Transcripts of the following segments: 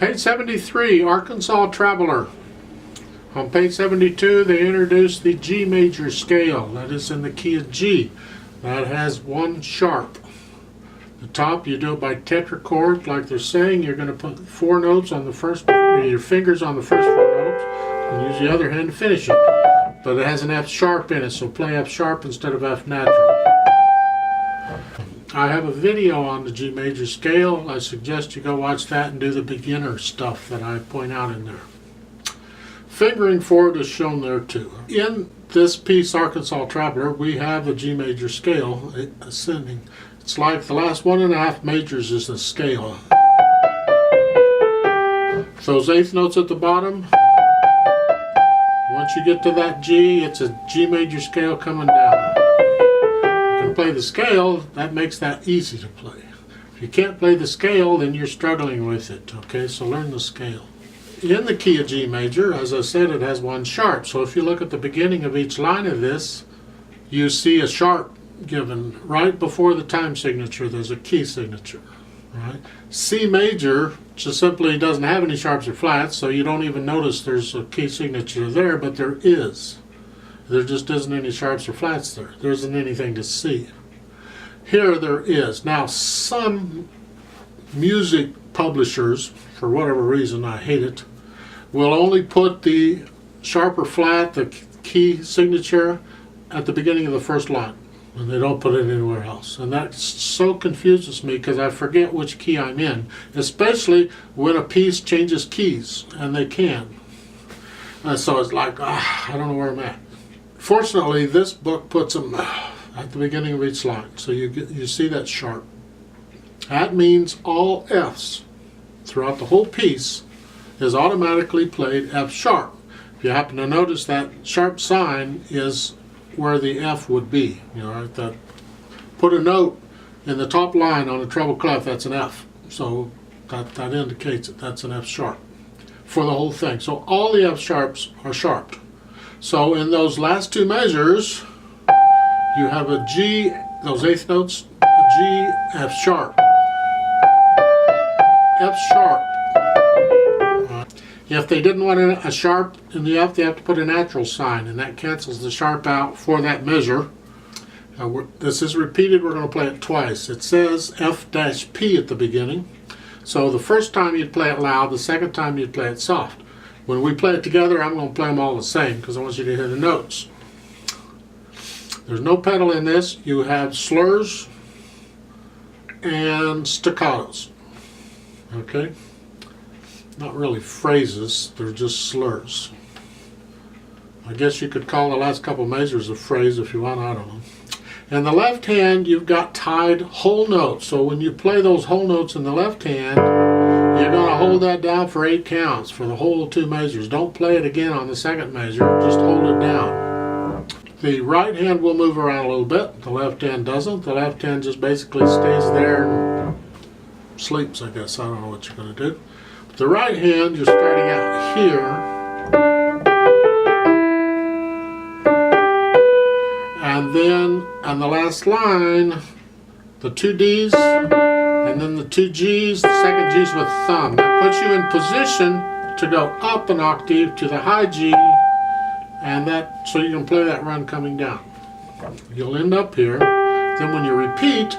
Page 73, Arkansas Traveler. On page 72, they introduced the G major scale. That is in the key of G. That has one sharp. The top, you do it by tetrachord, like they're saying. You're going to put 4 notes on the first, your fingers on the first 4 notes, and use the other hand to finish it. But it has an F sharp in it, so play F sharp instead of F natural. I have a video on the G major scale. I suggest you go watch that and do the beginner stuff that I point out in there. Fingering for it is shown there too. In this piece, Arkansas Traveler, we have a G major scale ascending. It's like the last 1.5 majors is the scale. Those 8th notes at the bottom, once you get to that G, it's a G major scale coming down. You can play the scale, that makes that easy to play. If you can't play the scale, then you're struggling with it, okay? So learn the scale. In the key of G major, as I said, it has one sharp. So if you look at the beginning of each line of this, you see a sharp given right before the time signature. There's a key signature, right? C major just simply doesn't have any sharps or flats, so you don't even notice there's a key signature there, but there is. There just isn't any sharps or flats there. There isn't anything to see. Here there is. Now, some music publishers, for whatever reason, I hate it, will only put the sharp or flat, the key signature, at the beginning of the first line, and they don't put it anywhere else. And that so confuses me because I forget which key I'm in, especially when a piece changes keys, and they can. And so it's like, I don't know where I'm at. Fortunately, this book puts them at the beginning of each line, so you see that sharp. That means all Fs throughout the whole piece is automatically played F sharp. If you happen to notice, that sharp sign is where the F would be. You know, right? That put a note in the top line on a treble clef, that's an F. So that indicates it. That's an F sharp for the whole thing. So all the F sharps are sharped. So in those last 2 measures, you have a G, those 8th notes, a G, F sharp. F sharp. If they didn't want a sharp in the F, they have to put a natural sign, and that cancels the sharp out for that measure. This is repeated. We're going to play it twice. It says F-P at the beginning. So the first time you'd play it loud, the second time you'd play it soft. When we play it together, I'm going to play them all the same because I want you to hear the notes. There's no pedal in this. You have slurs and staccatos. Okay? Not really phrases, they're just slurs. I guess you could call the last couple measures a phrase if you want, I don't know. In the left hand, you've got tied whole notes. So when you play those whole notes in the left hand, you're going to hold that down for 8 counts for the whole 2 measures. Don't play it again on the second measure, just hold it down. The right hand will move around a little bit, the left hand doesn't. The left hand just basically stays there and sleeps, I guess. I don't know what you're going to do. The right hand, you're starting out here, and then on the last line, the 2 Ds, and then the 2 Gs, the second G's with thumb. That puts you in position to go up an octave to the high G, and that so you can play that run coming down. You'll end up here. Then when you repeat,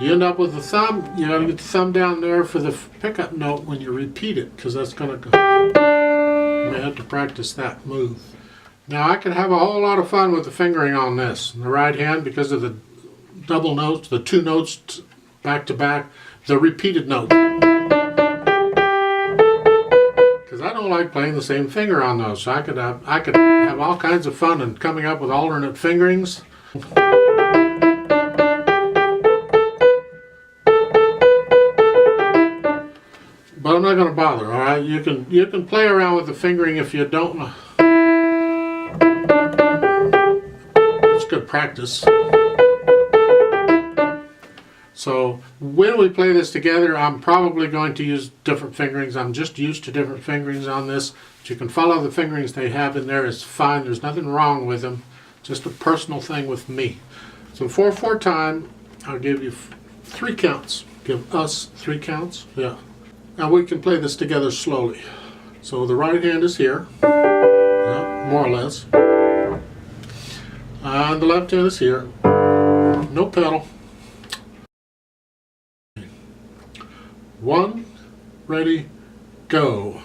you end up with the thumb. You got to get the thumb down there for the pickup note when you repeat it, because that's going to go. You may have to practice that move. Now I can have a whole lot of fun with the fingering on this. In the right hand, because of the double notes, the 2 notes back to back, the repeated note. Because I don't like playing the same finger on those. So I could have all kinds of fun in coming up with alternate fingerings. But I'm not going to bother, all right? You can play around with the fingering if you don't know. It's good practice. So when we play this together, I'm probably going to use different fingerings. I'm just used to different fingerings on this. But you can follow the fingerings they have in there. It's fine. There's nothing wrong with them. Just a personal thing with me. So 4/4 time, I'll give you 3 counts. Give us 3 counts. Yeah. Now we can play this together slowly. So the right hand is here, yeah, more or less. And the left hand is here. No pedal. 1, ready, go.